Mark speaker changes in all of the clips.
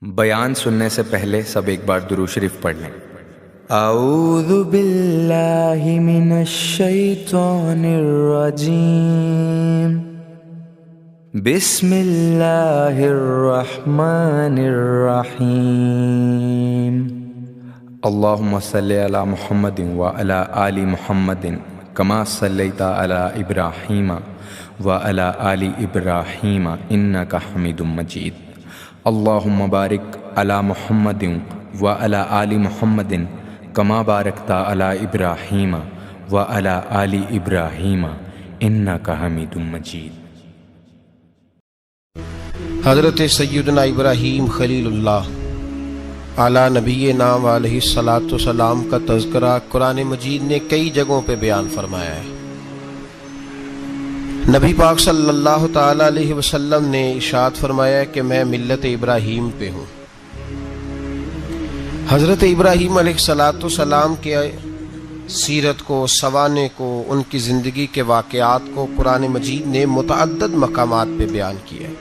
Speaker 1: بیان سننے سے پہلے سب ایک بار درود شریف پڑھ لیں۔ اعوذ باللہ من الشیطان الرجیم، بسم اللہ الرحمن الرحیم، اللہم صلی علی محمد وعلی آل محمد کما صلیت علی ابراہیم وعلی آل ابراہیم انک حمید مجید، اللہم بارک علی محمد وعلی آل محمد کما بارکت علی ابراہیم وعلی آل ابراہیم انک حمید مجید۔
Speaker 2: حضرت سیدنا ابراہیم خلیل اللہ علی نبینا علیہ الصلاۃ والسلام کا تذکرہ قرآن مجید نے کئی جگہوں پہ بیان فرمایا ہے۔ نبی پاک صلی اللہ تعالی علیہ وسلم نے ارشاد فرمایا ہے کہ میں ملت ابراہیم پہ ہوں۔ حضرت ابراہیم علیہ الصلاۃ والسلام کے سیرت کو، سوانح کو، ان کی زندگی کے واقعات کو قرآن مجید نے متعدد مقامات پہ بیان کیا ہے۔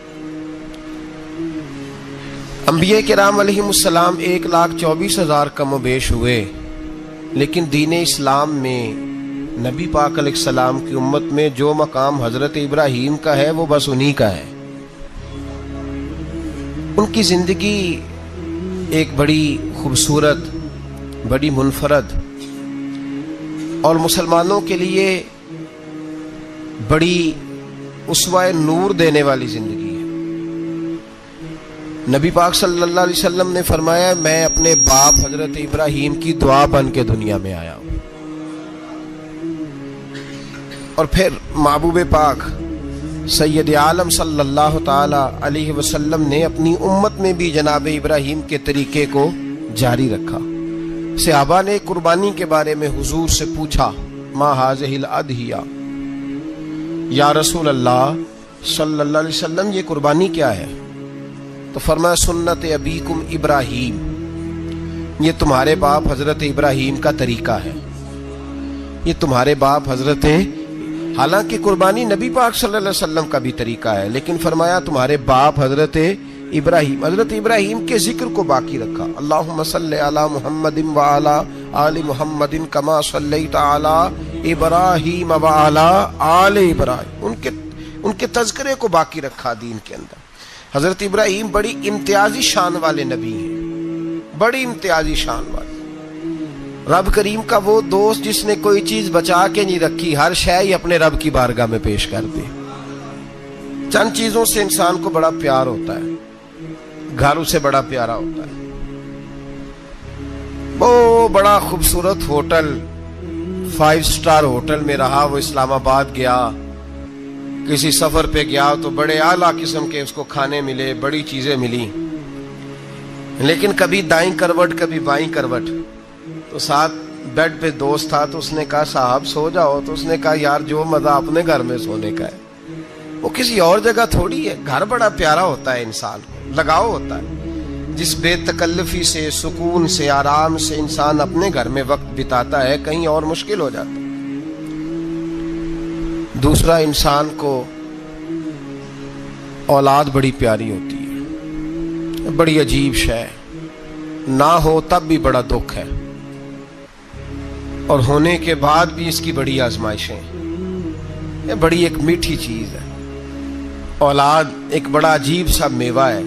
Speaker 2: انبیاء کرام علیہم السلام 1,24,000 کم و بیش ہوئے، لیکن دین اسلام میں نبی پاک علیہ السلام کی امت میں جو مقام حضرت ابراہیم کا ہے وہ بس انہی کا ہے۔ ان کی زندگی ایک بڑی خوبصورت، بڑی منفرد اور مسلمانوں کے لیے بڑی اسوہ نور دینے والی زندگی ہے۔ نبی پاک صلی اللہ علیہ وسلم نے فرمایا میں اپنے باپ حضرت ابراہیم کی دعا بن کے دنیا میں آیا ہوں۔ اور پھر محبوب پاک سید عالم صلی اللہ تعالی علیہ وسلم نے اپنی امت میں بھی جناب ابراہیم کے طریقے کو جاری رکھا۔ صحابہ نے قربانی کے بارے میں حضور سے پوچھا ما ھذہ الاضحیہ، یا رسول اللہ صلی اللہ علیہ وسلم یہ قربانی کیا ہے؟ تو فرمایا سنت ابیکم ابراہیم، یہ تمہارے باپ حضرت ابراہیم کا طریقہ ہے، یہ تمہارے باپ حضرت، حالانکہ قربانی نبی پاک صلی اللہ علیہ وسلم کا بھی طریقہ ہے، لیکن فرمایا تمہارے باپ حضرت ابراہیم کے ذکر کو باقی رکھا۔ اللہم صلی علی محمد وعلی آل محمد کما صلیت علی ابراہیم وعلی آل ابراہیم، ان کے تذکرے کو باقی رکھا دین کے اندر۔ حضرت ابراہیم بڑی امتیازی شان والے نبی ہیں، بڑی امتیازی شان والے۔ رب کریم کا وہ دوست جس نے کوئی چیز بچا کے نہیں رکھی، ہر شے ہی اپنے رب کی بارگاہ میں پیش کر دی۔ چند چیزوں سے انسان کو بڑا پیار ہوتا ہے، گھر اسے بڑا پیارا ہوتا ہے۔ وہ بڑا خوبصورت ہوٹل، 5 سٹار ہوٹل میں رہا، وہ اسلام آباد گیا، کسی سفر پہ گیا تو بڑے اعلیٰ قسم کے اس کو کھانے ملے، بڑی چیزیں ملی، لیکن کبھی دائیں کروٹ کبھی بائیں کروٹ۔ تو ساتھ بیڈ پہ دوست تھا تو اس نے کہا صاحب سو جاؤ، تو اس نے کہا یار جو مزہ اپنے گھر میں سونے کا ہے وہ کسی اور جگہ تھوڑی ہے۔ گھر بڑا پیارا ہوتا ہے، انسان کو لگاؤ ہوتا ہے، جس بے تکلفی سے، سکون سے، آرام سے انسان اپنے گھر میں وقت بتاتا ہے کہیں اور مشکل ہو جاتا ہے۔ دوسرا، انسان کو اولاد بڑی پیاری ہوتی ہے، بڑی عجیب شے، نہ ہو تب بھی بڑا دکھ ہے، اور ہونے کے بعد بھی اس کی بڑی آزمائشیں، یہ بڑی ایک میٹھی چیز ہے۔ اولاد ایک بڑا عجیب سا میوہ ہے،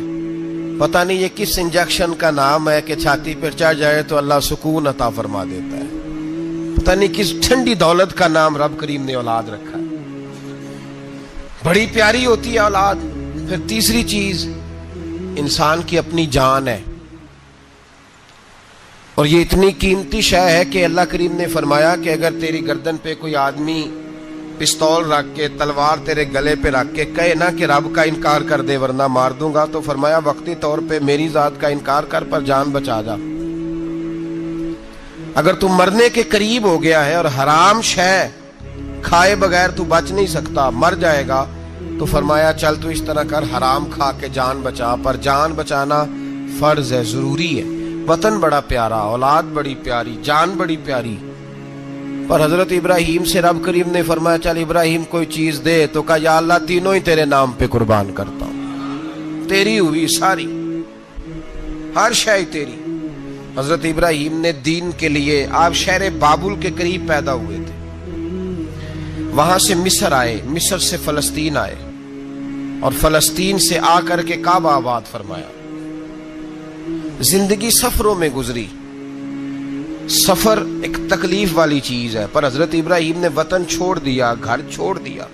Speaker 2: پتہ نہیں یہ کس انجیکشن کا نام ہے کہ چھاتی پر چڑھ جائے تو اللہ سکون عطا فرما دیتا ہے، پتہ نہیں کس ٹھنڈی دولت کا نام رب کریم نے اولاد رکھا ہے، بڑی پیاری ہوتی ہے اولاد۔ پھر تیسری چیز انسان کی اپنی جان ہے، اور یہ اتنی قیمتی شے ہے کہ اللہ کریم نے فرمایا کہ اگر تیری گردن پہ کوئی آدمی پستول رکھ کے، تلوار تیرے گلے پہ رکھ کے کہے نا کہ رب کا انکار کر دے ورنہ مار دوں گا، تو فرمایا وقتی طور پہ میری ذات کا انکار کر پر جان بچا جا۔ اگر تم مرنے کے قریب ہو گیا ہے اور حرام شے کھائے بغیر تو بچ نہیں سکتا، مر جائے گا، تو فرمایا چل تو اس طرح کر حرام کھا کے جان بچا، پر جان بچانا فرض ہے، ضروری ہے۔ وطن بڑا پیارا، اولاد بڑی پیاری، جان بڑی پیاری، پر حضرت ابراہیم سے رب کریم نے فرمایا چل ابراہیم کوئی چیز دے، تو کہا یا اللہ تینوں ہی تیرے نام پہ قربان کرتا ہوں، تیری ہوئی ساری۔ ہر شے تیری۔ حضرت ابراہیم نے دین کے لیے، آپ شہر بابل کے قریب پیدا ہوئے تھے، وہاں سے مصر آئے، مصر سے فلسطین آئے، اور فلسطین سے آ کر کے کعبہ آباد فرمایا۔ زندگی سفروں میں گزری۔ سفر ایک تکلیف والی چیز ہے، پر حضرت ابراہیم نے وطن چھوڑ دیا، گھر چھوڑ دیا۔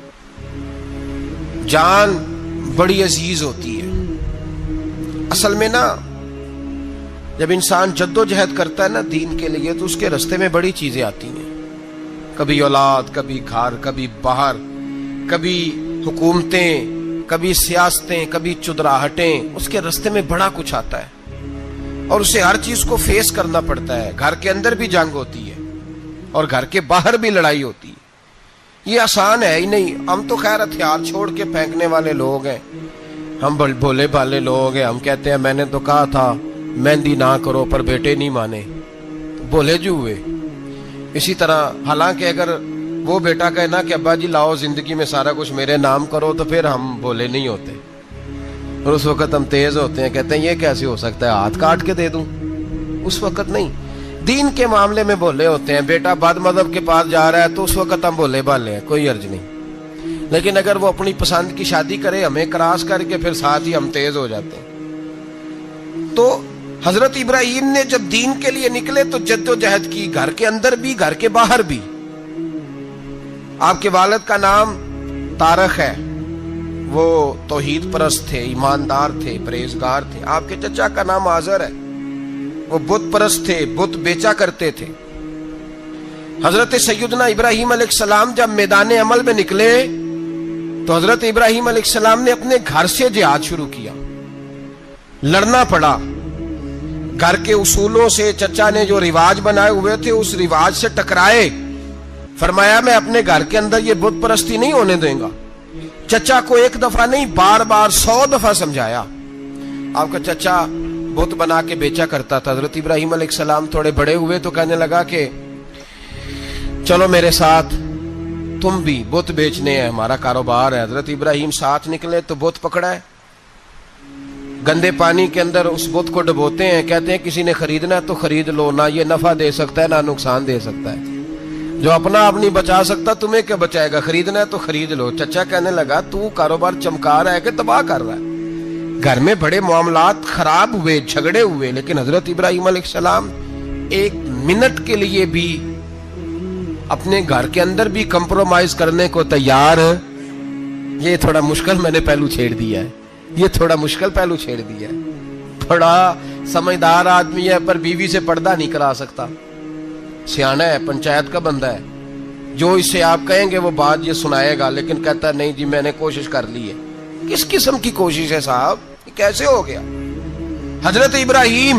Speaker 2: جان بڑی عزیز ہوتی ہے۔ اصل میں نا جب انسان جد و جہد کرتا ہے نا دین کے لیے، تو اس کے راستے میں بڑی چیزیں آتی ہیں، کبھی اولاد، کبھی گھر، کبھی باہر، کبھی حکومتیں، کبھی سیاستیں، کبھی چدراہٹیں، اس کے راستے میں بڑا کچھ آتا ہے اور اسے ہر چیز کو فیس کرنا پڑتا ہے۔ گھر کے اندر بھی جنگ ہوتی ہے اور گھر کے باہر بھی لڑائی ہوتی ہے۔ یہ آسان ہے ہی نہیں۔ ہم تو خیر ہتھیار چھوڑ کے پھینکنے والے لوگ ہیں، ہم بھولے بھالے لوگ ہیں۔ ہم کہتے ہیں میں نے تو کہا تھا مہندی نہ کرو، پر بیٹے نہیں مانے، بھولے جو ہوئے۔ اسی طرح حالانکہ اگر وہ بیٹا کہے نا کہ ابا جی لاؤ زندگی میں سارا کچھ میرے نام کرو، تو پھر ہم بھولے نہیں ہوتے، اور اس وقت ہم تیز ہوتے ہیں، کہتے ہیں یہ کیسے ہو سکتا ہے، ہاتھ کاٹ کے دے دوں۔ اس وقت نہیں، دین کے معاملے میں بھولے ہوتے ہیں۔ بیٹا بد مذہب کے پاس جا رہا ہے تو اس وقت ہم بھولے بھالے ہیں، کوئی عرض نہیں۔ لیکن اگر وہ اپنی پسند کی شادی کرے ہمیں کراس کر کے، پھر ساتھ ہی ہم تیز ہو جاتے ہیں۔ تو حضرت ابراہیم نے جب دین کے لیے نکلے تو جد و جہد کی، گھر کے اندر بھی گھر کے باہر بھی۔ آپ کے والد کا نام طارق ہے، وہ توحید پرست تھے، ایماندار تھے، پرہیزگار تھے۔ آپ کے چچا کا نام آزر ہے، وہ بت پرست تھے، بت بیچا کرتے تھے۔ حضرت سیدنا ابراہیم علیہ السلام جب میدان عمل میں نکلے تو حضرت ابراہیم علیہ السلام نے اپنے گھر سے جہاد شروع کیا، لڑنا پڑا۔ گھر کے اصولوں سے، چچا نے جو رواج بنائے ہوئے تھے اس رواج سے ٹکرائے۔ فرمایا میں اپنے گھر کے اندر یہ بت پرستی نہیں ہونے دیں گا۔ چچا کو ایک دفعہ نہیں، بار بار 100 دفعہ سمجھایا۔ آپ کا چچا بت بنا کے بیچا کرتا تھا۔ حضرت ابراہیم علیہ السلام تھوڑے بڑے ہوئے تو کہنے لگا کہ چلو میرے ساتھ، تم بھی بت بیچنے ہیں، ہمارا کاروبار ہے۔ حضرت ابراہیم ساتھ نکلے تو بت پکڑا ہے، گندے پانی کے اندر اس بت کو ڈبوتے ہیں، کہتے ہیں کسی نے خریدنا ہے تو خرید لو، نہ یہ نفع دے سکتا ہے نہ نقصان دے سکتا ہے، جو اپنا آپ نہیں بچا سکتا تمہیں کیا بچائے گا، خریدنا ہے تو خرید لو۔ چچا کہنے لگا تو کاروبار چمکا رہا ہے کہ تباہ کر رہا ہے۔ گھر میں بڑے معاملات خراب ہوئے، جھگڑے ہوئے، لیکن حضرت ابراہیم علیہ السلام ایک منٹ کے لیے بھی اپنے گھر کے اندر بھی کمپرومائز کرنے کو تیار۔ یہ تھوڑا مشکل میں نے پہلو چھیڑ دیا ہے، یہ تھوڑا مشکل پہلو چھیڑ دیا ہے۔ بڑا سمجھدار آدمی ہے پر بیوی سے پردہ نہیں کرا سکتا، سیانا ہے، پنچایت کا بندہ ہے، جو اس سے آپ کہیں گے وہ بات یہ سنائے گا، لیکن کہتا ہے نہیں جی میں نے کوشش کر لی ہے۔ کس قسم کی کوشش ہے صاحب، یہ کیسے ہو گیا؟ حضرت ابراہیم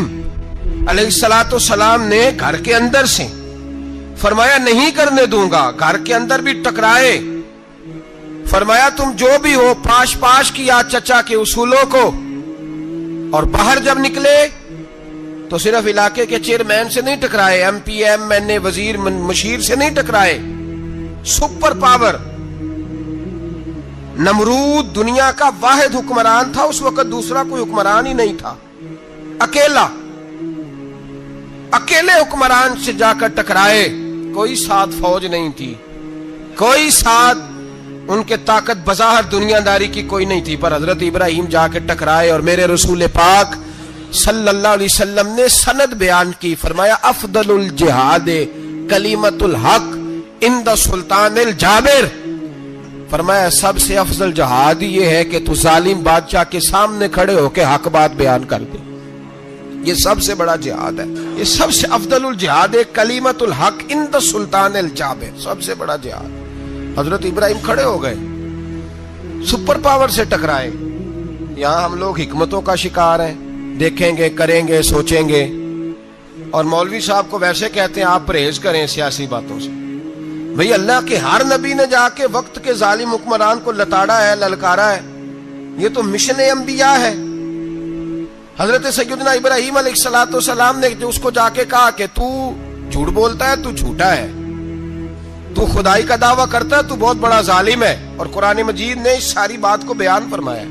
Speaker 2: علیہ السلام نے گھر کے اندر سے فرمایا نہیں کرنے دوں گا، گھر کے اندر بھی ٹکرائے، فرمایا تم جو بھی ہو، پاش پاش کیا چچا کے اصولوں کو، اور باہر جب نکلے تو صرف علاقے کے چیئرمین سے نہیں ٹکرائے، ایم پی ایم این اے وزیر مشیر سے نہیں ٹکرائے، سپر پاور نمرود دنیا کا واحد حکمران تھا اس وقت، دوسرا کوئی حکمران ہی نہیں تھا، اکیلے حکمران سے جا کر ٹکرائے، کوئی ساتھ فوج نہیں تھی، کوئی ساتھ ان کے طاقت بظاہر دنیا داری کی کوئی نہیں تھی، پر حضرت ابراہیم جا کے ٹکرائے، اور میرے رسول پاک صلی اللہ علیہ وسلم نے سند بیان کی، فرمایا افضل الجہاد کلمۃ الحق عند سلطان الجابر، فرمایا سب سے افضل جہاد یہ ہے کہ تو ظالم بادشاہ کے سامنے کھڑے ہو کے حق بات بیان کر دے، یہ سب سے بڑا جہاد ہے، یہ سب سے افضل الجہاد کلمۃ الحق عند سلطان الجابر، سب سے بڑا جہاد۔ حضرت ابراہیم کھڑے ہو گئے، سپر پاور سے ٹکرائے۔ یہاں ہم لوگ حکمتوں کا شکار ہیں، دیکھیں گے، کریں گے، سوچیں گے، اور مولوی صاحب کو ویسے کہتے ہیں آپ پرہیز کریں سیاسی باتوں سے۔ بھئی اللہ کے ہر نبی نے جا کے وقت کے ظالم حکمران کو لتاڑا ہے، للکارا ہے، یہ تو مشن انبیاء ہے۔ حضرت سیدنا ابراہیم علیہ السلام نے جو اس کو جا کے کہا کہ تو جھوٹ بولتا ہے، تو جھوٹا ہے، تو خدائی کا دعویٰ کرتا ہے، تو بہت بڑا ظالم ہے، اور قرآن مجید نے اس ساری بات کو بیان فرمایا۔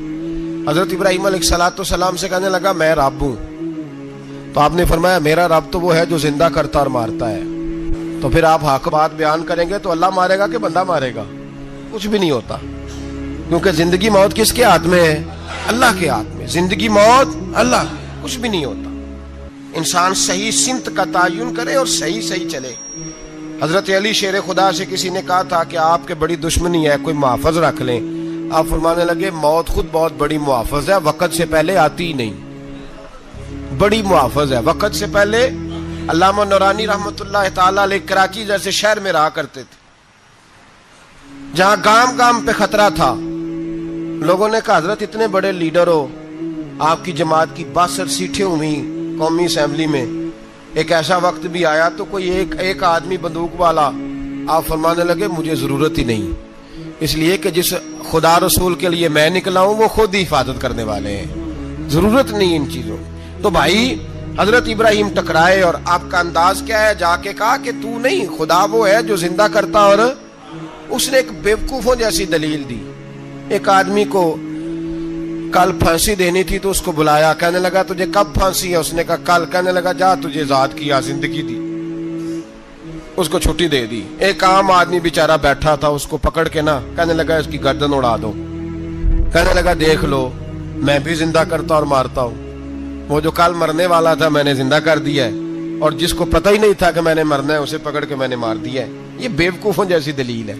Speaker 2: حضرت ابراہیم علیہ السلام سے کہنے لگا میں رب ہوں، تو آپ نے فرمایا میرا رب تو وہ ہے جو زندہ کرتا اور مارتا ہے. تو پھر آپ حق بات بیان کریں گے تو اللہ مارے گا کہ بندہ مارے گا؟ کچھ بھی نہیں ہوتا، کیونکہ زندگی موت کس کے ہاتھ میں ہے؟ اللہ کے ہاتھ میں. زندگی موت اللہ، کچھ بھی نہیں ہوتا. انسان صحیح سمت کا تعین کرے اور صحیح صحیح چلے. حضرت علی شیر خدا سے کسی نے کہا تھا کہ آپ کے بڑی دشمنی ہے، کوئی محافظ رکھ لیں. آپ فرمانے لگے موت خود بہت بڑی محافظ ہے، وقت سے پہلے آتی ہی نہیں. بڑی محافظ ہے، وقت سے پہلے. علامہ نورانی رحمت اللہ تعالیٰ علیہ کراچی جیسے شہر میں رہا کرتے تھے، جہاں گام گام پہ خطرہ تھا. لوگوں نے کہا حضرت اتنے بڑے لیڈر ہو، آپ کی جماعت کی 62 سیٹیں ہوئی قومی اسمبلی میں، ایک ایسا وقت بھی آیا تو کوئی ایک آدمی بندوق والا. آپ فرمانے لگے مجھے ضرورت ہی نہیں، اس لیے کہ جس خدا رسول کے لیے میں نکلا ہوں وہ خود ہی حفاظت کرنے والے ہیں، ضرورت نہیں ان چیزوں. تو بھائی حضرت ابراہیم ٹکرائے اور آپ کا انداز کیا ہے؟ جا کے کہا کہ تو نہیں، خدا وہ ہے جو زندہ کرتا. اور اس نے ایک بیوقوفوں جیسی دلیل دی. ایک آدمی کو کل پھانسی دینی تھی تو اس کو بلایا، کہنے لگا تجھے کب پھانسی ہے؟ اس نے کہا کل. کہنے لگا جا تجھے ذات کیا زندگی دی، اس کو چھٹی دے دی. ایک عام آدمی بیچارہ بیٹھا تھا، اس کو پکڑ کے نا کہنے لگا اس کی گردن اڑا دو. کہنے لگا دیکھ لو میں بھی زندہ کرتا اور مارتا ہوں. وہ جو کل مرنے والا تھا میں نے زندہ کر دیا ہے، اور جس کو پتہ ہی نہیں تھا کہ میں نے مرنا ہے اسے پکڑ کے میں نے مار دیا ہے. یہ بیوقوفوں جیسی دلیل ہے.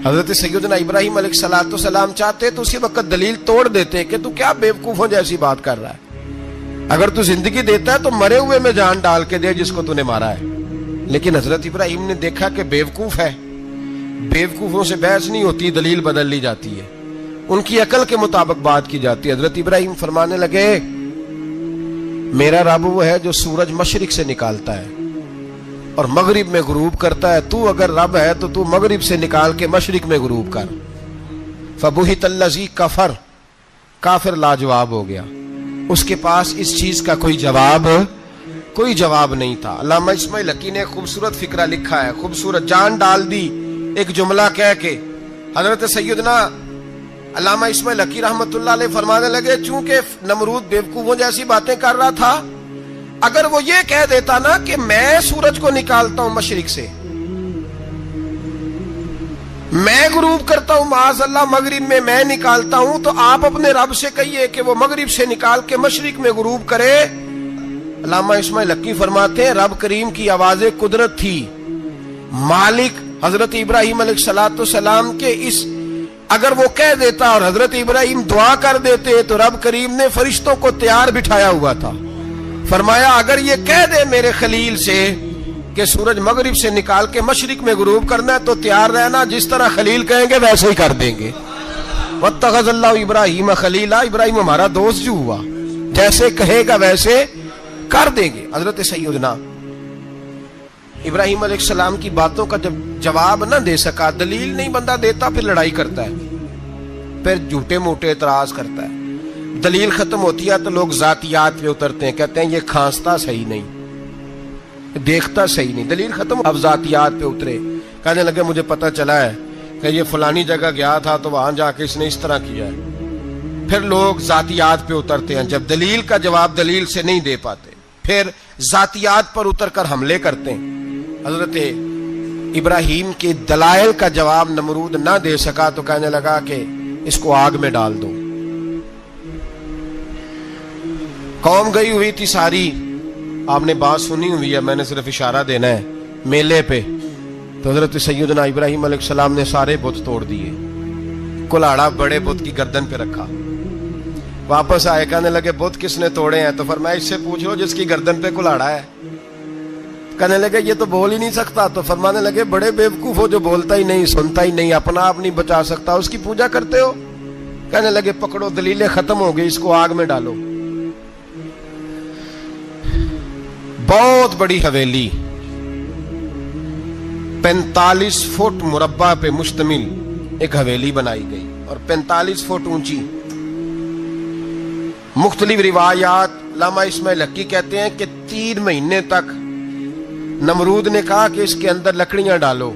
Speaker 2: حضرت سیدنا ابراہیم علیہ الصلوۃ والسلام چاہتے تو اسی وقت دلیل توڑ دیتے کہ تو کیا بیوقوفوں جیسی بات کر رہا ہے، اگر تو زندگی دیتا ہے تو مرے ہوئے میں جان ڈال کے دے جس کو تو نے مارا ہے. لیکن حضرت ابراہیم نے دیکھا کہ بیوقوف ہے. بیوقوفوں سے بحث نہیں ہوتی، دلیل بدل لی جاتی ہے، ان کی عقل کے مطابق بات کی جاتی ہے. حضرت ابراہیم فرمانے لگے میرا رب وہ ہے جو سورج مشرق سے نکالتا ہے اور مغرب میں غروب کرتا ہے. تو اگر رب ہے تو تو مغرب سے نکال کے مشرق میں غروب کر. فبہت الذی کفر، کافر لاجواب ہو گیا، اس کے پاس اس چیز کا کوئی جواب نہیں تھا. علامہ اسماعیل حقی نے خوبصورت فقرہ لکھا ہے، خوبصورت جان ڈال دی ایک جملہ کہہ کے. حضرت سیدنا علامہ اسماعیل حقی رحمت اللہ علیہ فرمانے لگے چونکہ نمرود بیوقوفوں جیسی باتیں کر رہا تھا، اگر وہ یہ کہہ دیتا نا کہ میں سورج کو نکالتا ہوں مشرق سے، میں غروب کرتا ہوں معاذ اللہ مغرب میں میں نکالتا ہوں، تو آپ اپنے رب سے کہیے کہ وہ مغرب سے نکال کے مشرق میں غروب کرے. علامہ اسماعیل حقی فرماتے ہیں رب کریم کی آواز قدرت تھی. مالک حضرت ابراہیم علیہ السلام کے اس اگر وہ کہہ دیتا اور حضرت ابراہیم دعا کر دیتے تو رب کریم نے فرشتوں کو تیار بٹھایا ہوا تھا. فرمایا اگر یہ کہہ دے میرے خلیل سے کہ سورج مغرب سے نکال کے مشرق میں غروب کرنا ہے تو تیار رہنا، جس طرح خلیل کہیں گے ویسے ہی کر دیں گے. واتخذ اللہ ابراہیم خلیلا، ابراہیم ہمارا دوست جو ہوا، جیسے کہے گا ویسے کر دیں گے. حضرت سیدنا ابراہیم علیہ السلام کی باتوں کا جب جواب نہ دے سکا، دلیل نہیں بندہ دیتا، پھر لڑائی کرتا ہے، پھر جھوٹے موٹے اعتراض کرتا ہے. دلیل ختم ہوتی ہے تو لوگ ذاتیات پہ اترتے ہیں، کہتے ہیں یہ کھانستا صحیح نہیں، دیکھتا صحیح نہیں. دلیل ختم، اب ذاتیات پہ اترے، کہنے لگے مجھے پتہ چلا ہے کہ یہ فلانی جگہ گیا تھا تو وہاں جا کے اس نے اس طرح کیا ہے. پھر لوگ ذاتیات پہ اترتے ہیں، جب دلیل کا جواب دلیل سے نہیں دے پاتے پھر ذاتیات پر اتر کر حملے کرتے ہیں. حضرت ابراہیم کے دلائل کا جواب نمرود نہ دے سکا تو کہنے لگا کہ اس کو آگ میں ڈال دو. قوم گئی ہوئی تھی ساری، آپ نے بات سنی ہوئی ہے، میں نے صرف اشارہ دینا ہے، میلے پہ. تو حضرت سیدنا ابراہیم علیہ السلام نے سارے بت توڑ دیے، کلاڑا بڑے بت کی گردن پہ رکھا. واپس آئے، کہنے لگے بت کس نے توڑے ہیں؟ تو فرمایا اس سے پوچھ لو جس کی گردن پہ کلاڑا ہے. کہنے لگے یہ تو بول ہی نہیں سکتا. تو فرمانے لگے بڑے بیوقوف ہو، جو بولتا ہی نہیں، سنتا ہی نہیں، اپنا آپ نہیں بچا سکتا، اس کی پوجا کرتے ہو. کہنے لگے پکڑو، دلیلیں ختم ہو گئی، اس کو آگ میں ڈالو. بہت بڑی حویلی 45 فٹ مربع پہ مشتمل ایک حویلی بنائی گئی اور 45 فٹ اونچی. مختلف روایات، علامہ اسماعیل حقی کہتے ہیں کہ 3 مہینے تک نمرود نے کہا کہ اس کے اندر لکڑیاں ڈالو.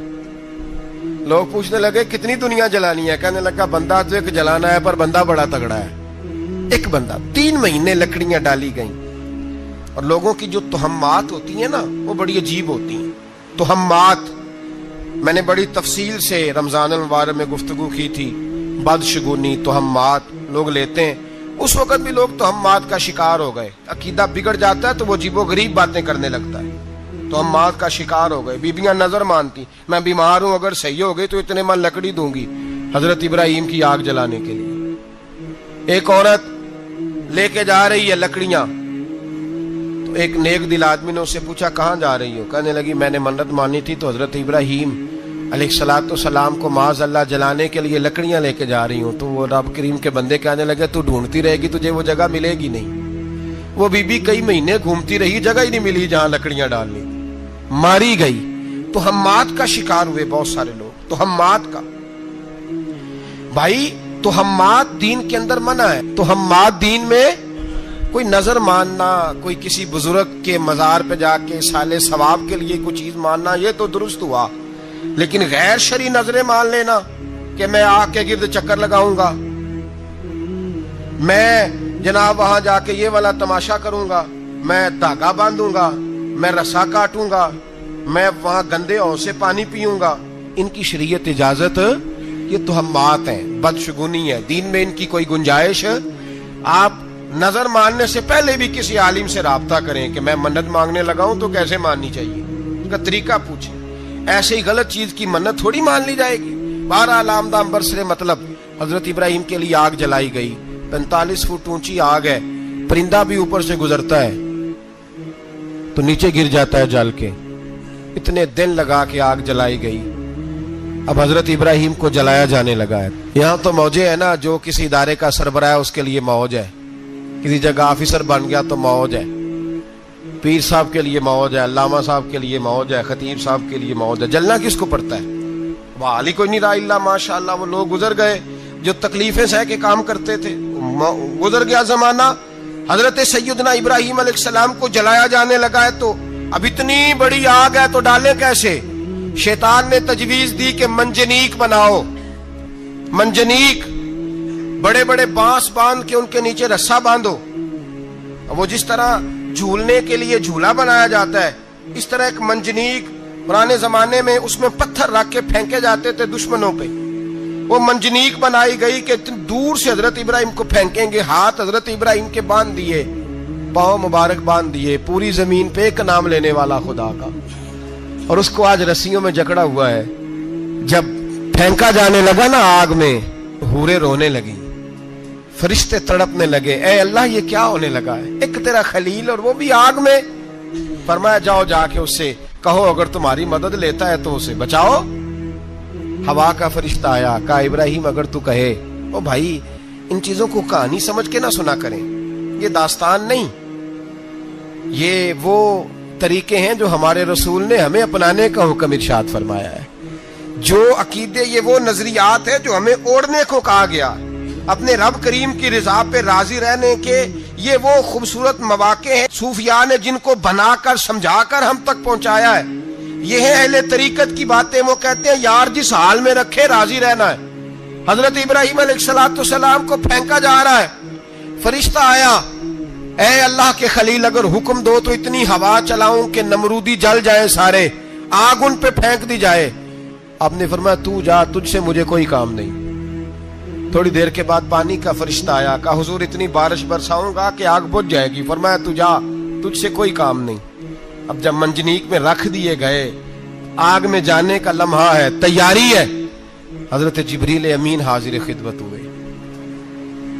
Speaker 2: لوگ پوچھنے لگے کتنی دنیا جلانی ہے؟ کہنے لگا بندہ تو ایک جلانا ہے، پر بندہ بڑا تگڑا ہے، ایک بندہ. 3 مہینے لکڑیاں ڈالی گئیں. اور لوگوں کی جو تہمات ہوتی ہیں نا وہ بڑی عجیب ہوتی ہیں. تہمات میں نے بڑی تفصیل سے رمضان المبارک میں گفتگو کی تھی. بدشگونی، تہمات لوگ لیتے ہیں. اس وقت بھی لوگ تہمات کا شکار ہو گئے. عقیدہ بگڑ جاتا ہے تو وہ عجیب و غریب باتیں کرنے لگتا ہے. تہمات کا شکار ہو گئے. بیبیاں نظر مانتی، میں بیمار ہوں، اگر صحیح ہو گئی تو اتنے من لکڑی دوں گی حضرت ابراہیم کی آگ جلانے کے لیے. ایک عورت لے کے جا رہی ہے لکڑیاں، تو ایک نیک دل آدمی نے اس سے پوچھا کہاں جا رہی ہو؟ کہنے لگی میں نے منت مانی تھی تو حضرت ابراہیم علیہ الصلوۃ والسلام کو معاذ اللہ جلانے کے لیے لکڑیاں لے کے جا رہی ہوں. تو وہ رب کریم کے بندے کہنے لگے تو ڈھونڈتی رہے گی، تجھے وہ جگہ ملے گی نہیں. وہ بی بی کئی مہینے گھومتی رہی، جگہ ہی نہیں ملی جہاں لکڑیاں ڈالنی، ماری گئی. تہمات کا شکار ہوئے بہت سارے لوگ. تہمات کا بھائی، تہمات دین کے اندر منع ہے. تہمات دین میں کوئی نظر ماننا، کوئی کسی بزرگ کے مزار پہ جا کے سالے ثواب کے لیے کوئی چیز ماننا، یہ تو درست ہوا. لیکن غیر شرعی نظریں مان لینا کہ میں آگ کے گرد چکر لگاؤں گا، میں جناب وہاں جا کے یہ والا تماشا کروں گا، میں دھاگا باندھوں گا، میں رسا کاٹوں گا، میں وہاں گندے ہو سے پانی پیوں گا، ان کی شریعت اجازت؟ یہ تہمات ہیں، بدشگونی ہے. دین میں ان کی کوئی گنجائش؟ آپ نظر ماننے سے پہلے بھی کسی عالم سے رابطہ کریں کہ میں منت مانگنے لگا ہوں تو کیسے ماننی چاہیے، اس کا طریقہ پوچھیں. ایسے ہی غلط چیز کی منت تھوڑی مان لی جائے گی. بہرحال آمدام برسرے مطلب حضرت ابراہیم کے لیے آگ جلائی گئی. 45 فٹ اونچی آگ ہے، پرندہ بھی اوپر سے گزرتا ہے تو نیچے گر جاتا ہے جل کے. اتنے دن لگا کے آگ جلائی گئی. اب حضرت ابراہیم کو جلایا جانے لگا ہے. یہاں تو موجیں ہے نا، جو کسی ادارے کا سربراہ ہے اس کے لیے موج ہے، کسی جگہ آفیسر بن گیا تو موج ہے، پیر صاحب کے لیے موج ہے، علامہ صاحب کے لیے موج ہے، خطیب صاحب کے لیے موج ہے. جلنا کس کو پڑتا ہے؟ وہ علی کوئی نہیں رہا اللہ ماشاءاللہ. وہ لوگ گزر گئے جو تکلیفیں سہ کے کام کرتے تھے، گزر گیا زمانہ. حضرت سیدنا ابراہیم علیہ السلام کو جلایا جانے لگا ہے تو اب اتنی بڑی آگ ہے تو ڈالے کیسے؟ شیطان نے تجویز دی کہ منجنیق بناؤ. منجنیق، بڑے بڑے بانس باندھ کے ان کے نیچے رسا باندھو. وہ جس طرح جھولنے کے لیے جھولا بنایا جاتا ہے، اس طرح ایک منجنیق پرانے زمانے میں اس میں پتھر رکھ کے پھینکے جاتے تھے دشمنوں پہ. وہ منجنیق بنائی گئی کہ دور سے حضرت ابراہیم کو پھینکیں گے. ہاتھ حضرت ابراہیم کے باندھ دیے، پاؤں مبارک باندھ دیے. پوری زمین پہ ایک نام لینے والا خدا کا. اور اس کو آج رسیوں میں جکڑا ہوا ہے. جب پھینکا جانے لگا نا آگ میں، حوریں رونے لگی، فرشتے تڑپنے لگے، اے اللہ یہ کیا ہونے لگا ہے؟ ایک تیرا خلیل اور وہ بھی آگ میں. فرمایا جاؤ جا کے اس سے کہو اگر تمہاری مدد لیتا ہے تو اسے بچاؤ. ہوا کا فرشتہ آیا، کہا ابراہیم اگر تو کہے. او بھائی، ان چیزوں کو کہانی سمجھ کے نہ سنا کریں، یہ داستان نہیں، یہ وہ طریقے ہیں جو ہمارے رسول نے ہمیں اپنانے کا حکم ارشاد فرمایا ہے. جو عقیدے، یہ وہ نظریات ہیں جو ہمیں اوڑھنے کو کہا گیا. اپنے رب کریم کی رضا پہ راضی رہنے کے یہ وہ خوبصورت مواقع ہیں صوفیاء نے جن کو بنا کر سمجھا کر ہم تک پہنچایا ہے. یہ ہے اہل طریقت کی باتیں. وہ کہتے ہیں یار جس حال میں رکھے راضی رہنا ہے. حضرت ابراہیم علیہ السلام کو پھینکا جا رہا ہے، فرشتہ آیا، اے اللہ کے خلیل اگر حکم دو تو اتنی ہوا چلاؤں کہ نمرودی جل جائیں سارے، آگ ان پہ پھینک دی جائے. آپ نے فرمایا تو جا، تجھ سے مجھے کوئی کام نہیں. تھوڑی دیر کے بعد پانی کا فرشتہ آیا، کہا حضور اتنی بارش برساؤں گا کہ آگ بجھ جائے گی. فرمایا تو جا، تجھ سے کوئی کام نہیں. اب جب منجنیق میں رکھ دیے گئے، آگ میں جانے کا لمحہ ہے، تیاری ہے، حضرت جبریل امین حاضر خدمت ہوئے.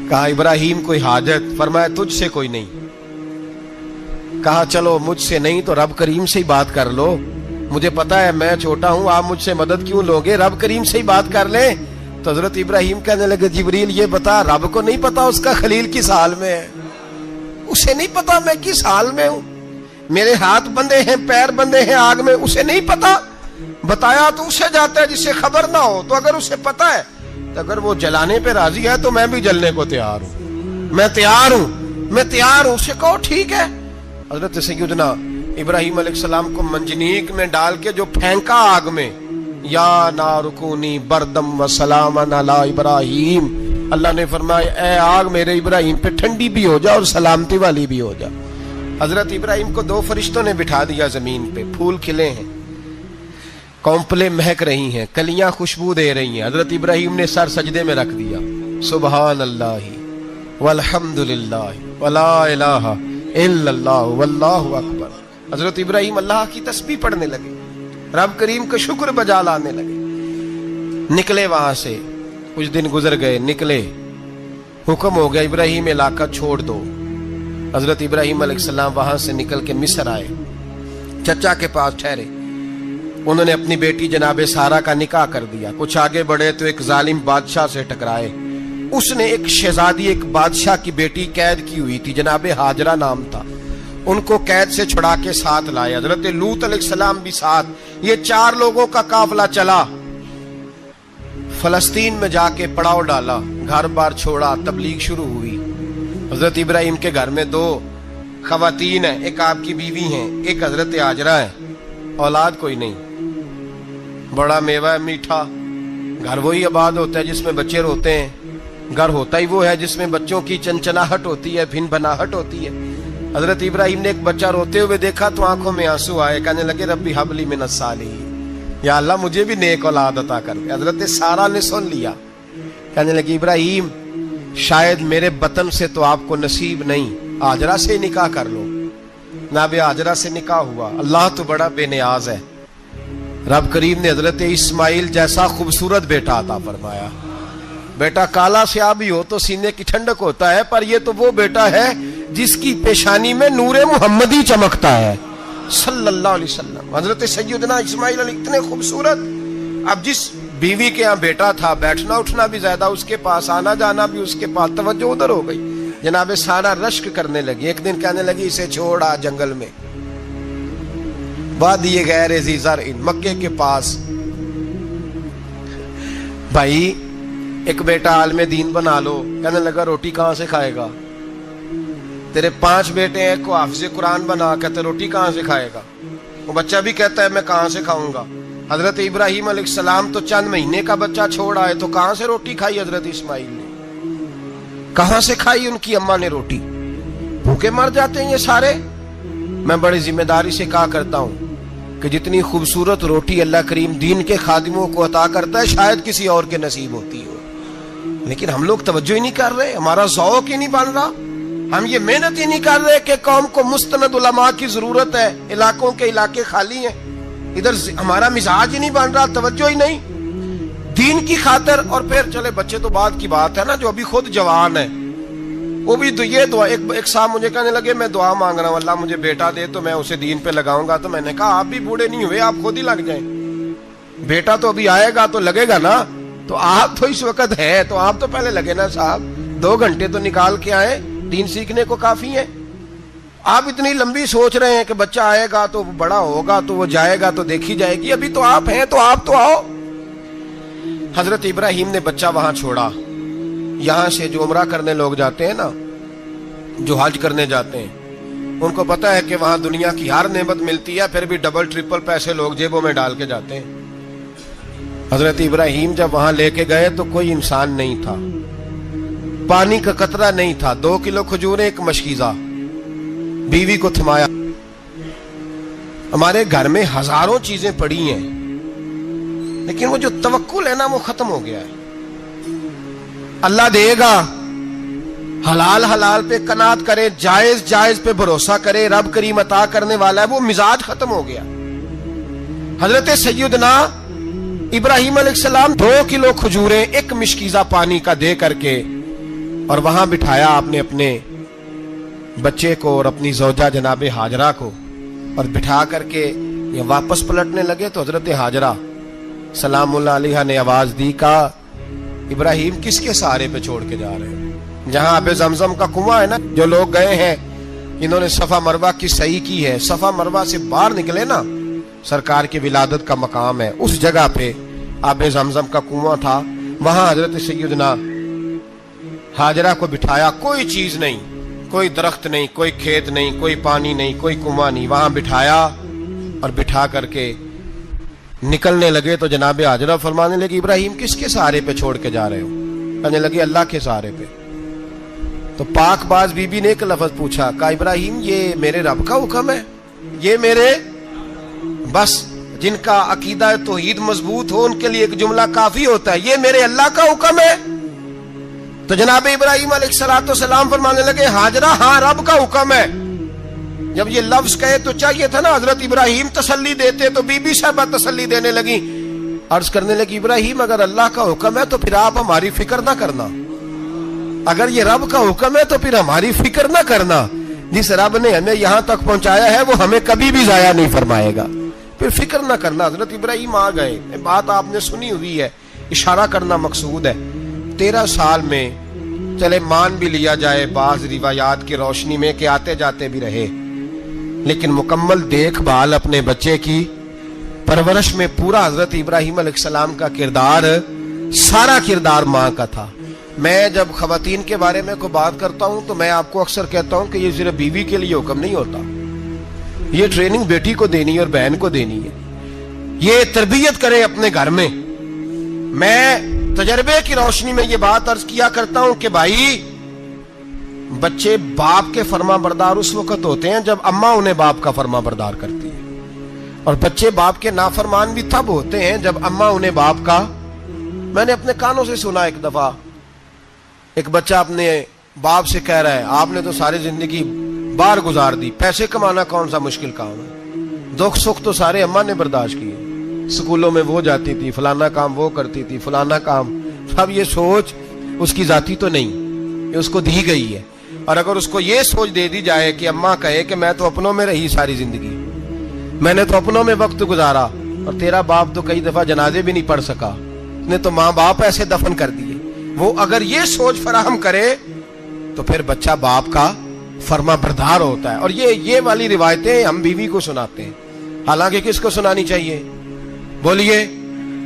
Speaker 2: کہا ابراہیم کوئی حاجت؟ فرمایا تجھ سے کوئی نہیں. کہا چلو مجھ سے نہیں تو رب کریم سے ہی بات کر لو، مجھے پتا ہے میں چھوٹا ہوں، آپ مجھ سے مدد کیوں لوگے، رب کریم سے ہی بات کر لیں. تو حضرت ابراہیم کہنے لگے جبریل یہ بتا، رب کو نہیں پتا اس کا خلیل کس حال میں ہے؟ اسے نہیں پتا میں کس حال میں ہوں؟ میرے ہاتھ بندے ہیں، پیر بندے ہیں آگ میں، اسے نہیں پتا؟ بتایا تو اسے جاتا ہے جس سے خبر نہ ہو. تو اگر اسے پتا ہے تو اگر وہ جلانے پہ راضی ہے تو میں بھی جلنے کو تیار ہوں، میں تیار ہوں. اسے کہو ٹھیک ہے. حضرت سیدنا ابراہیم علیہ السلام کو منجنیق میں ڈال کے جو پھینکا آگ میں، یا نار کونی بردم و سلاما علی ابراہیم، اللہ نے فرمایا اے آگ میرے ابراہیم پہ ٹھنڈی بھی ہو جا اور سلامتی والی بھی ہو جا. حضرت ابراہیم کو 2 فرشتوں نے بٹھا دیا زمین پہ، پھول کھلے ہیں، کونپلیں مہک رہی ہیں، کلیاں خوشبو دے رہی ہیں. حضرت ابراہیم نے سر سجدے میں رکھ دیا، سبحان اللہ والحمد للہ ولا الہ الا اللہ واللہ اکبر. حضرت ابراہیم اللہ کی تسبیح پڑھنے لگے، رب کریم کا شکر بجا لانے لگے. نکلے وہاں سے، کچھ دن گزر گئے، نکلے، حکم ہو گیا ابراہیم علاقہ چھوڑ دو. حضرت ابراہیم علیہ السلام وہاں سے نکل کے مصر آئے، چچا کے پاس ٹھہرے. انہوں نے اپنی بیٹی جناب سارہ کا نکاح کر دیا. کچھ آگے بڑھے تو ایک ظالم بادشاہ سے ٹکرائے. اس نے ایک شہزادی، ایک بادشاہ کی بیٹی قید کی ہوئی تھی، جناب ہاجرہ نام تھا. ان کو قید سے چھڑا کے ساتھ لائے. حضرت لوط علیہ السلام بھی ساتھ. یہ 4 لوگوں کا قافلہ چلا، فلسطین میں جا کے پڑاؤ ڈالا، گھر بار چھوڑا، تبلیغ شروع ہوئی. حضرت ابراہیم کے گھر میں 2 خواتین ہیں، ایک آپ کی بیوی ہیں، ایک حضرت ہاجرہ ہے. اولاد کوئی نہیں، بڑا میوہ ہے میٹھا. گھر وہی آباد ہوتا ہے جس میں بچے روتے ہیں، گھر ہوتا ہی وہ ہے جس میں بچوں کی چنچناہٹ ہوتی ہے، بھن بھناہٹ ہوتی ہے. حضرت ابراہیم نے ایک بچہ روتے ہوئے دیکھا تو آنکھوں میں آنسو آئے، کہنے لگے ربی حب لی من الصالحین، یا اللہ مجھے بھی نیک اولاد عطا کر دے. حضرت سارہ نے سن لیا، کہنے لگی ابراہیم شاید میرے بطن سے تو آپ کو نصیب نہیں، ہاجرہ سے نکاح کر لو. جناب ہاجرہ سے نکاح ہوا. اللہ تو بڑا بے نیاز ہے، رب کریم نے حضرت اسماعیل جیسا خوبصورت بیٹا عطا فرمایا. بیٹا کالا سیاہ بھی ہو تو سینے کی ٹھنڈک ہوتا ہے، پر یہ تو وہ بیٹا ہے جس کی پیشانی میں نور محمدی چمکتا ہے صلی اللہ علیہ وسلم. حضرت سیدنا اسماعیل علیہ اتنے خوبصورت. اب جس بیوی کے ہاں بیٹا تھا، بیٹھنا اٹھنا بھی زیادہ اس کے پاس، آنا جانا بھی اس کے پاس، توجہ ادھر ہو گئی. جناب سارہ رشک کرنے لگی. ایک دن کہنے لگی اسے چھوڑ آ جنگل میں، وادی غیر ذی زرع، مکے کے پاس. بھائی ایک بیٹا عالم دین بنا لو. کہنے لگا روٹی کہاں سے کھائے گا؟ تیرے 5 بیٹے ہیں، کو حافظ قرآن بنا، کہتے روٹی کہاں سے کھائے گا؟ وہ بچہ بھی کہتا ہے میں کہاں سے کھاؤں گا. حضرت ابراہیم علیہ السلام تو چند مہینے کا بچہ چھوڑ آئے، تو کہاں سے روٹی کھائی حضرت اسماعیل نے؟ کہاں سے کھائی ان کی اماں نے روٹی؟ بھوکے مر جاتے ہیں یہ سارے. میں بڑی ذمہ داری سے کہا کرتا ہوں کہ جتنی خوبصورت روٹی اللہ کریم دین کے خادموں کو عطا کرتا ہے شاید کسی اور کے نصیب ہوتی ہو، لیکن ہم لوگ توجہ ہی نہیں کر رہے، ہمارا ذوق ہی نہیں بن رہا، ہم یہ محنت ہی نہیں کر رہے کہ قوم کو مستند علماء کی ضرورت ہے. علاقوں کے علاقے خالی ہیں، ادھر ہمارا مزاج ہی نہیں بن رہا، توجہ ہی نہیں دین کی خاطر. اور پھر چلے بچے تو بعد کی بات ہے نا، جو ابھی خود جوان ہے وہ بھی یہ دعا. ایک صاحب مجھے کہنے لگے میں دعا مانگ رہا ہوں اللہ مجھے بیٹا دے تو میں اسے دین پہ لگاؤں گا. تو میں نے کہا آپ بھی بوڑھے نہیں ہوئے، آپ خود ہی لگ جائیں. بیٹا تو ابھی آئے گا تو لگے گا نا، تو آپ تو اس وقت ہے تو آپ تو پہلے لگے نا صاحب. 2 گھنٹے تو نکال کے آئے، دین سیکھنے کو کافی ہے. آپ اتنی لمبی سوچ رہے ہیں کہ بچہ آئے گا تو بڑا ہوگا تو وہ جائے گا تو دیکھی جائے گی. ابھی تو آپ ہیں تو آپ تو آؤ. حضرت ابراہیم نے بچہ وہاں چھوڑا. یہاں سے جو عمرہ کرنے لوگ جاتے ہیں نا، جو حج کرنے جاتے ہیں، ان کو پتا ہے کہ وہاں دنیا کی ہر نعمت ملتی ہے، پھر بھی ڈبل ٹرپل پیسے لوگ جیبوں میں ڈال کے جاتے ہیں. حضرت ابراہیم جب وہاں لے کے گئے تو کوئی انسان نہیں تھا، پانی کا قطرہ نہیں تھا. 2 کلو کھجوریں، ایک مشکیزہ. بیوی کو تھمایا. ہمارے گھر میں ہزاروں چیزیں پڑی ہیں، لیکن وہ جو توکل ہے نا وہ ختم ہو گیا ہے. اللہ دے گا، حلال حلال پہ قناعت کرے، جائز جائز پہ بھروسہ کرے، رب کریم عطا کرنے والا ہے. وہ مزاج ختم ہو گیا. حضرت سیدنا ابراہیم علیہ السلام 2 کلو کھجوریں، ایک مشکیزہ پانی کا دے کر کے، اور وہاں بٹھایا آپ نے اپنے بچے کو اور اپنی زوجہ جناب ہاجرہ کو، اور بٹھا کر کے یہ واپس پلٹنے لگے. تو حضرت ہاجرہ سلام اللہ علیہ نے آواز دی، کہا ابراہیم کس کے سہارے پہ چھوڑ کے جا رہے ہیں؟ جہاں آب زمزم کا کنواں ہے نا، جو لوگ گئے ہیں انہوں نے صفا مروہ کی صحیح کی ہے، صفا مروہ سے باہر نکلے نا، سرکار کی ولادت کا مقام ہے، اس جگہ پہ آب زمزم کا کنواں تھا. وہاں حضرت سیدنا ہاجرہ کو بٹھایا. کوئی چیز نہیں، کوئی درخت نہیں، کوئی کھیت نہیں، کوئی پانی نہیں، کوئی کنواں نہیں. وہاں بٹھایا اور بٹھا کر کے نکلنے لگے تو جناب ہاجرہ فرمانے لگی ابراہیم کس کے سہارے پہ چھوڑ کے جا رہے ہو؟ کہنے لگے اللہ کے سہارے پہ. تو پاک باز بی بی نے ایک لفظ پوچھا، کہا ابراہیم یہ میرے رب کا حکم ہے؟ یہ میرے بس جن کا عقیدہ توحید مضبوط ہو ان کے لیے ایک جملہ کافی ہوتا ہے، یہ میرے اللہ کا حکم ہے؟ تو جناب ابراہیم علیہ السلام فرمانے لگے، ہاجرہ ہاں رب کا حکم ہے۔ جب یہ لفظ کہے تو چاہیے تھا نا حضرت ابراہیم تسلی دیتے، تو بی بی صاحبہ تسلی دینے لگی، عرض کرنے لگی ابراہیم اگر اللہ کا حکم ہے تو پھر آپ ہماری فکر نہ کرنا، اگر یہ رب کا حکم ہے تو پھر ہماری فکر نہ کرنا، جس رب نے ہمیں یہاں تک پہنچایا ہے وہ ہمیں کبھی بھی ضائع نہیں فرمائے گا، پھر فکر نہ کرنا۔ حضرت ابراہیم آ گئے، بات آپ نے سنی ہوئی ہے، اشارہ کرنا مقصود ہے۔ 13 سال میں چلے مان بھی لیا جائے بعض روایات کی روشنی میں کہ آتے جاتے بھی رہے، لیکن مکمل دیکھ بھال اپنے بچے کی پرورش میں پورا حضرت ابراہیم علیہ السلام کا کردار، سارا کردار ماں کا تھا۔ میں جب خواتین کے بارے میں کوئی بات کرتا ہوں تو میں آپ کو اکثر کہتا ہوں کہ یہ صرف بیوی کے لیے حکم نہیں ہوتا، یہ ٹریننگ بیٹی کو دینی ہے اور بہن کو دینی ہے، یہ تربیت کرے اپنے گھر میں۔ میں تجربے کی روشنی میں یہ بات عرض کیا کرتا ہوں کہ بھائی بچے باپ کے فرما بردار اس وقت ہوتے ہیں جب اماں انہیں باپ کا فرما بردار کرتی ہے، اور بچے باپ کے نافرمان بھی تب ہوتے ہیں جب اماں انہیں باپ کا۔ میں نے اپنے کانوں سے سنا ایک دفعہ ایک بچہ اپنے باپ سے کہہ رہا ہے آپ نے تو ساری زندگی باہر گزار دی، پیسے کمانا کون سا مشکل کام ہے، دکھ سکھ تو سارے اماں نے برداشت کیے، سکولوں میں وہ جاتی تھی، فلانا کام وہ کرتی تھی، فلانا کام۔ اب یہ سوچ اس کی ذاتی تو نہیں، یہ اس کو دی گئی ہے، اور اگر اس کو یہ سوچ دے دی جائے کہ اماں کہے کہ میں تو اپنوں میں رہی ساری زندگی، میں نے تو اپنوں میں وقت گزارا، اور تیرا باپ تو کئی دفعہ جنازے بھی نہیں پڑھ سکا، اس نے تو ماں باپ ایسے دفن کر دیے، وہ اگر یہ سوچ فراہم کرے تو پھر بچہ باپ کا فرما بردار ہوتا ہے۔ اور یہ والی روایتیں ہم بیوی کو سناتے ہیں، حالانکہ کس کو سنانی چاہیے؟ بولیے،